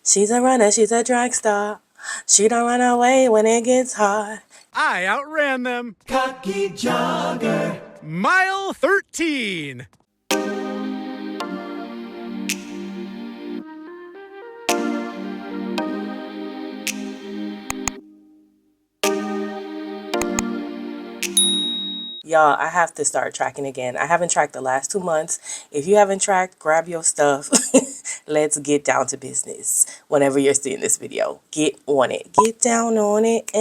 She's a runner, she's a drag star. She don't run away when it gets hard. I outran them. Cocky jogger. Mile 13. Y'all, I have to start tracking again. I haven't tracked the last 2 months. If you haven't tracked, grab your stuff. Let's get down to business. Whenever you're seeing this video, get on it. Get down on it.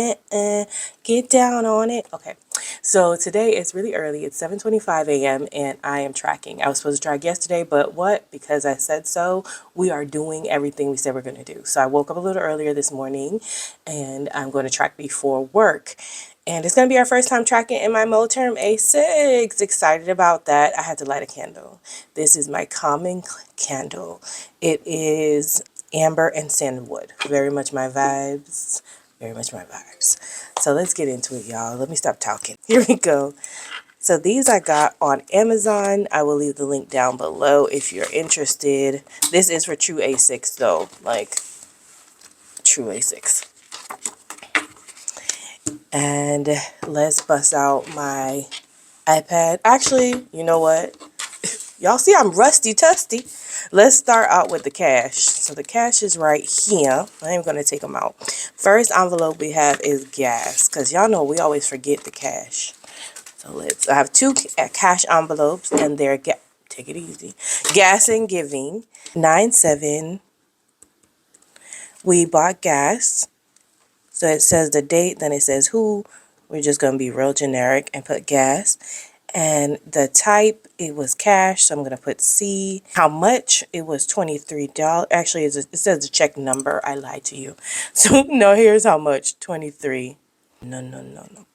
Get down on it. Okay. So today it's really early. It's 7:25 a.m. and I am tracking. I was supposed to track yesterday, but what? Because I said so, we are doing everything we said we're going to do. So I woke up a little earlier this morning and I'm going to track before work. And it's going to be our first time tracking in my Moterm A6. Excited about that. I had to light a candle. This is my common candle. It is amber and sandalwood. Very much my vibes. Very much my vibes. So let's get into it, y'all. Let me stop talking. Here we go. So these I got on Amazon. I will leave the link down below if you're interested. This is for true A6 though. Like true A6. And let's bust out my iPad. Actually, you know what? Y'all see I'm rusty-tusty. Let's start out with the cash. So the cash is right here. I am going to take them out. First envelope we have is gas. Because y'all know we always forget the cash. So I have two cash envelopes. And they're, take it easy. Gas and giving. 9/7. We bought gas. So it says the date, then it says who. We're just going to be real generic and put gas. And the type, it was cash, so I'm going to put C. How much? It was $23. Actually, it says the check number. I lied to you. So, no, here's how much. 23. No.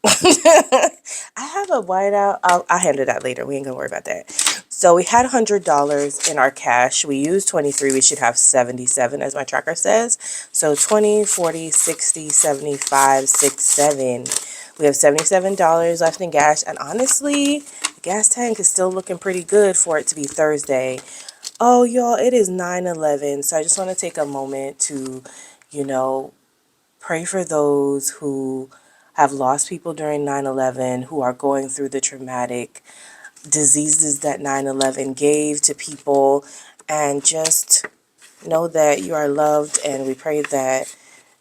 I have a whiteout. I'll handle that later. We ain't going to worry about that. So we had $100 in our cash. We used 23. We should have 77 as my tracker says. So 20, 40, 60, 75, 6, 7. We have $77 left in gas. And honestly, the gas tank is still looking pretty good for it to be Thursday. Oh, y'all, it is 9/11. So I just want to take a moment to, pray for those who have lost people during 9/11, who are going through the traumatic diseases that 9/11 gave to people, and just know that you are loved, and we pray that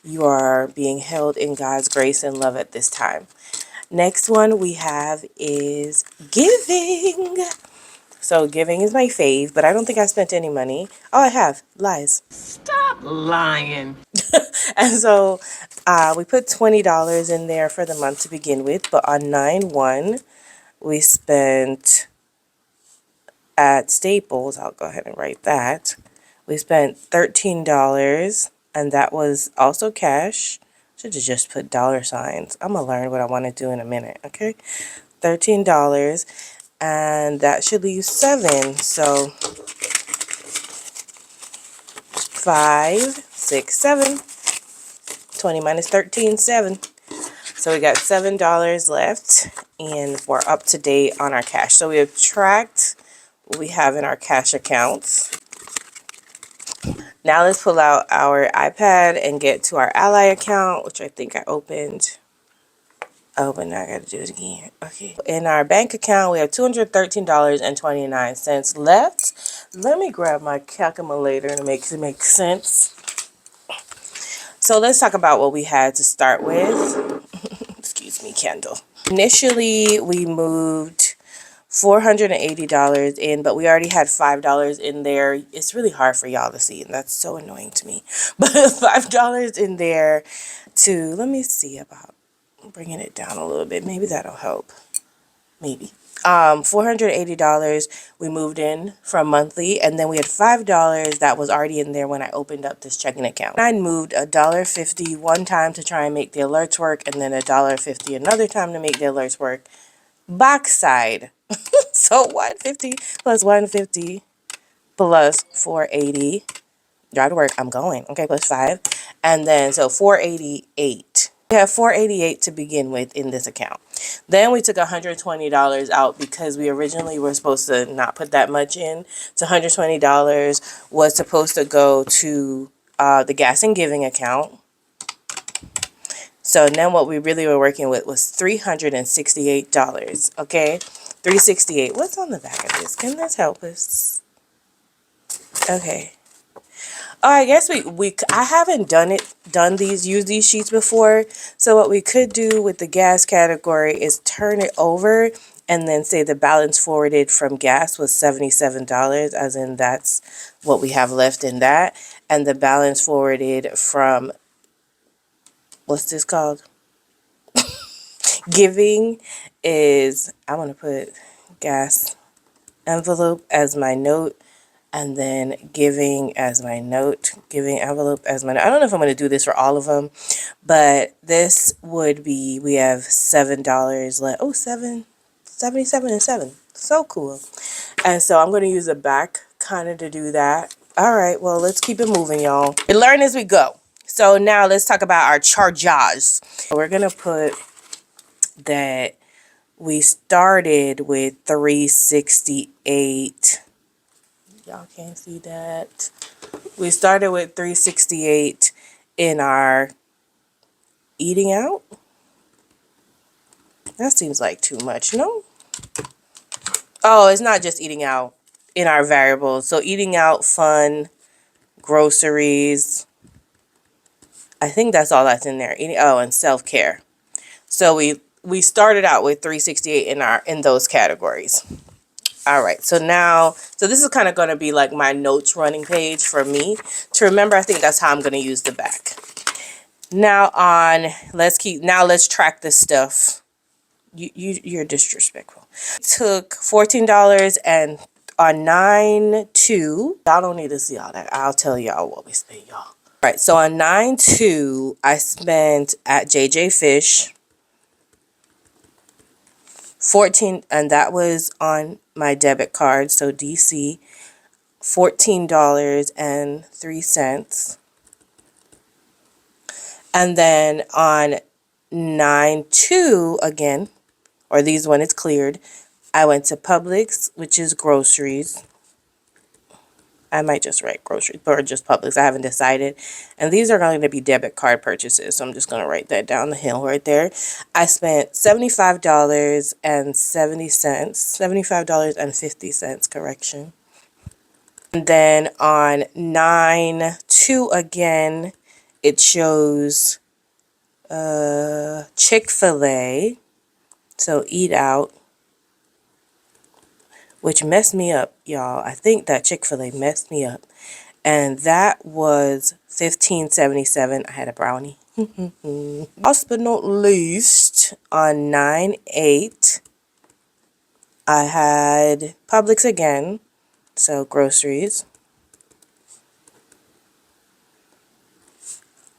you are being held in God's grace and love at this time. Next one we have is giving. So giving is my fave, but I don't think I spent any money. Oh, I have. Lies. Stop lying. And so we put $20 in there for the month to begin with, but on 9/1 we spent at Staples, I'll go ahead and write that. We spent $13, and that was also cash. Should have just put dollar signs. I'm going to learn what I want to do in a minute, okay? $13, and that should leave 7. So 5, 6, 7. 20 minus 13, 7. So we got $7 left, and we're up to date on our cash. So we have tracked what we have in our cash accounts. Now let's pull out our iPad and get to our Ally account, which I think I opened. Oh, but now I got to do it again. Okay. In our bank account, we have $213.29 left. Let me grab my calculator to make it make sense. So let's talk about what we had to start with. Excuse me, candle. Initially, we moved $480 in, but we already had $5 in there. It's really hard for y'all to see, and that's so annoying to me. But $5 in there to, let me see about bringing it down a little bit. Maybe that'll help. Maybe. $480 we moved in from monthly, and then we had $5 that was already in there when I opened up this checking account. I moved $1.50 one time to try and make the alerts work, and then $1.50 another time to make the alerts work. Box side. So 150 plus 150 plus 480. Drive to work. I'm going. Okay, plus 5. And then so 488. We have 488 to begin with in this account. Then we took $120 out because we originally were supposed to not put that much in. So $120 was supposed to go to the gas and giving account. So then what we really were working with was $368, okay? $368. What's on the back of this? Can this help us? Okay. Oh, I guess I haven't used these sheets before. So what we could do with the gas category is turn it over and then say the balance forwarded from gas was $77, as in that's what we have left in that. And the balance forwarded from, what's this called? Giving is, I'm going to put gas envelope as my note, and then giving as my note, giving envelope as my note. I don't know if I'm going to do this for all of them, but this would be, we have $7 left. Oh, 77 and 7. So cool. And so I'm going to use a back kind of to do that. All right, well, let's keep it moving, y'all. We learn as we go. So now let's talk about our charges. We're going to put that we started with 368. Y'all can't see that. We started with 368 in our eating out. That seems like too much, no? Oh, it's not just eating out, in our variables. So eating out, fun, groceries. I think that's all that's in there. Eating, oh, and self-care. So we started out with 368 in those categories. All right, so this is kind of going to be like my notes running page for me to remember. I think that's how I'm going to use the back. Now let's track this stuff. You're disrespectful. Took $14 and on 9/2, y'all don't need to see all that. I'll tell y'all what we spent, y'all. All right, so on 9/2, I spent at JJ Fish 14, and that was on my debit card, so DC, $14.03. And then on 9/2 again, or these when it's cleared, I went to Publix, which is groceries. I might just write groceries, or just Publix. I haven't decided. And these are going to be debit card purchases, so I'm just going to write that down the hill right there. I spent $75.70, $75.50, correction. And then on 9/2 again, it shows Chick-fil-A, so eat out, which messed me up, y'all. I think that Chick-fil-A messed me up. And that was $15.77. I had a brownie. Last but not least, on 9/8, I had Publix again, so groceries.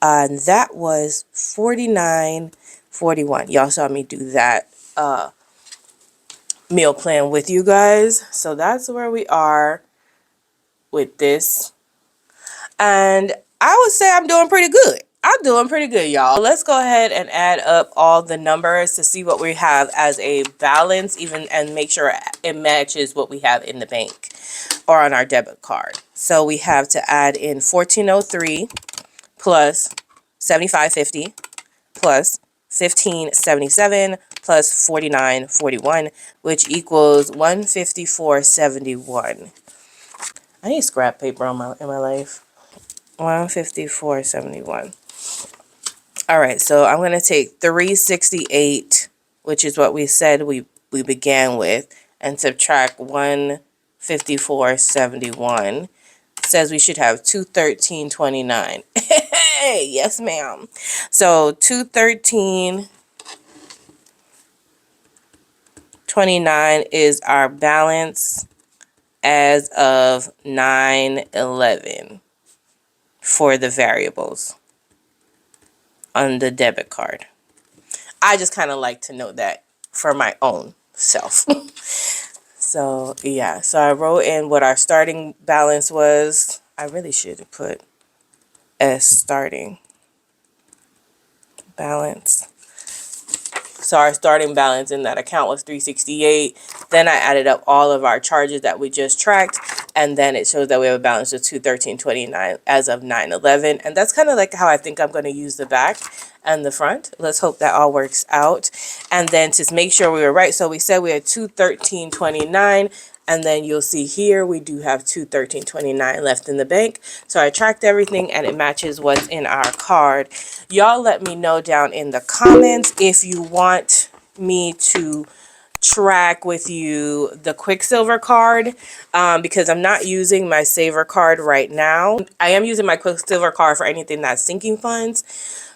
And that was $49.41. Y'all saw me do that meal plan with you guys. So that's where we are with this. And I would say I'm doing pretty good. I'm doing pretty good, y'all. Let's go ahead and add up all the numbers to see what we have as a balance, and make sure it matches what we have in the bank or on our debit card. So we have to add in 1403 plus 75.50 plus 15.77 plus 49.41, which equals 154.71. I need scrap paper in my life. 154.71. All right, so I'm going to take 368, which is what we said we began with, and subtract 154.71. It says we should have 213.29. Hey, yes, ma'am. So 213.29 is our balance as of 9/11 for the variables on the debit card. I just kind of like to know that for my own self. So, yeah. So I wrote in what our starting balance was. I really should have put as starting balance. So our starting balance in that account was 368. Then I added up all of our charges that we just tracked. And then it shows that we have a balance of $213.29 as of 9/11. And that's kind of like how I think I'm going to use the back and the front. Let's hope that all works out. And then to make sure we were right, so we said we had $213.29. And then you'll see here we do have $213.29 left in the bank. So I tracked everything and it matches what's in our card. Y'all let me know down in the comments if you want me to track with you the Quicksilver card, because I'm not using my Saver card right now. I am using my Quicksilver card for anything that's sinking funds.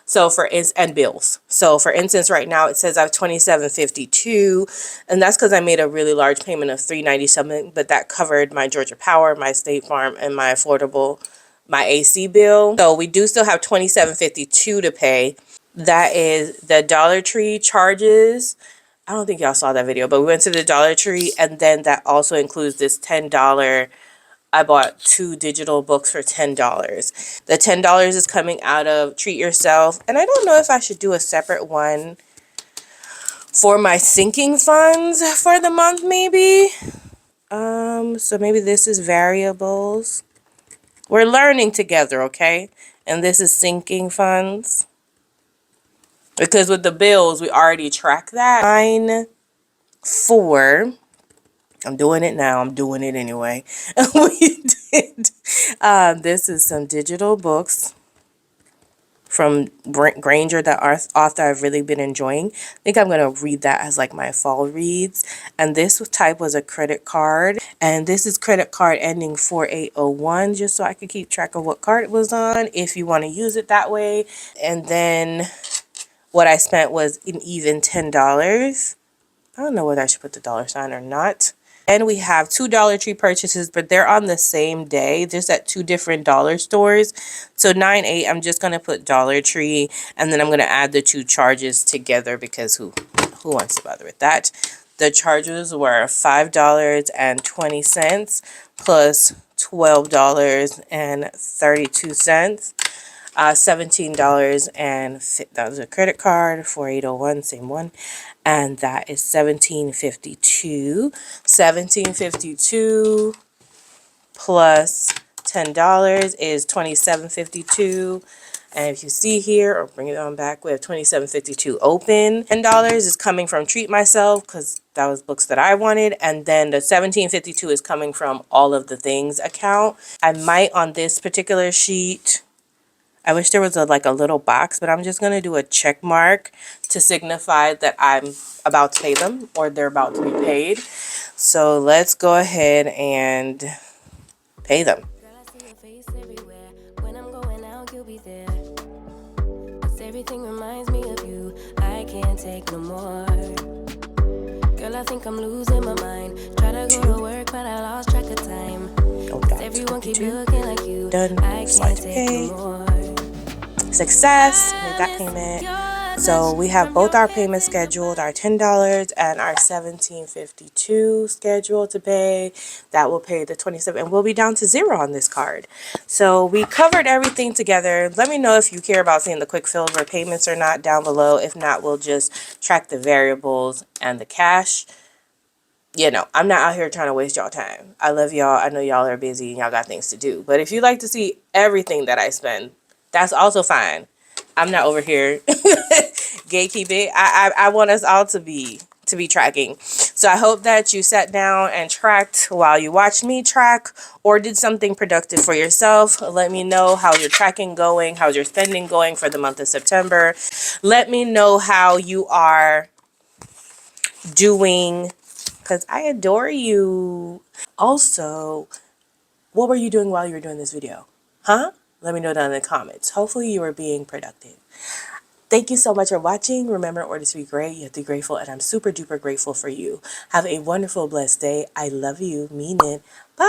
So and bills. So for instance, right now it says I have $27.52, and that's because I made a really large payment of $390 something, but that covered my Georgia Power, my State Farm, and my my AC bill. So we do still have $27.52 to pay. That is the Dollar Tree charges. I don't think y'all saw that video, but we went to the Dollar Tree, and then that also includes this $10. I bought 2 digital books for $10. The $10 is coming out of Treat Yourself, and I don't know if I should do a separate one for my sinking funds for the month, maybe. So maybe this is variables. We're learning together, okay? And this is sinking funds. Because with the bills, we already track that. 9-4. I'm doing it now. I'm doing it anyway. We did. This is some digital books from Granger that our author I've really been enjoying. I think I'm going to read that as like my fall reads. And this type was a credit card. And this is credit card ending 4801, just so I could keep track of what card it was on if you want to use it that way. And then what I spent was an even $10. I don't know whether I should put the $sign or not. And we have 2 Dollar Tree purchases, but they're on the same day, just at 2 different dollar stores. So 9/8, I'm just going to put Dollar Tree, and then I'm going to add the 2 charges together because who wants to bother with that? The charges were $5.20 plus $12.32. $17 and that was a credit card, 4801, same one, and that is $17.52 plus $10 is $27.52. And if you see here, or bring it on back, we have $27.52 open. $10 is coming from Treat Myself because that was books that I wanted, and then the $17.52 is coming from All of the Things account. I might on this particular sheet, I wish there was a little box, but I'm just going to do a check mark to signify that I'm about to pay them or they're about to be paid. So let's go ahead and pay them. Everything reminds me of you. I can't take no more. Girl, I think I'm losing my mind. Try to go to work, but I lost track of time. Everyone keep looking like you. Done. I can't take no more. Success. Made that payment. So we have both our payments scheduled, our $10 and our $17.52 scheduled to pay. That will pay the $27, and we'll be down to $0 on this card. So we covered everything together. Let me know if you care about seeing the Quicksilver payments or not down below. If not, we'll just track the variables and the cash. You know, I'm not out here trying to waste y'all time. I love y'all. I know y'all are busy and y'all got things to do. But if you like to see everything that I spend, that's also fine. I'm not over here gatekeeping. I want us all to be tracking. So I hope that you sat down and tracked while you watched me track, or did something productive for yourself. Let me know how your tracking going, how's your spending going for the month of September. Let me know how you are doing, because I adore you. Also, what were you doing while you were doing this video? Huh? Let me know down in the comments. Hopefully you were being productive. Thank you so much for watching. Remember, in order to be great, you have to be grateful, and I'm super duper grateful for you. Have a wonderful, blessed day. I love you. Mean it. Bye.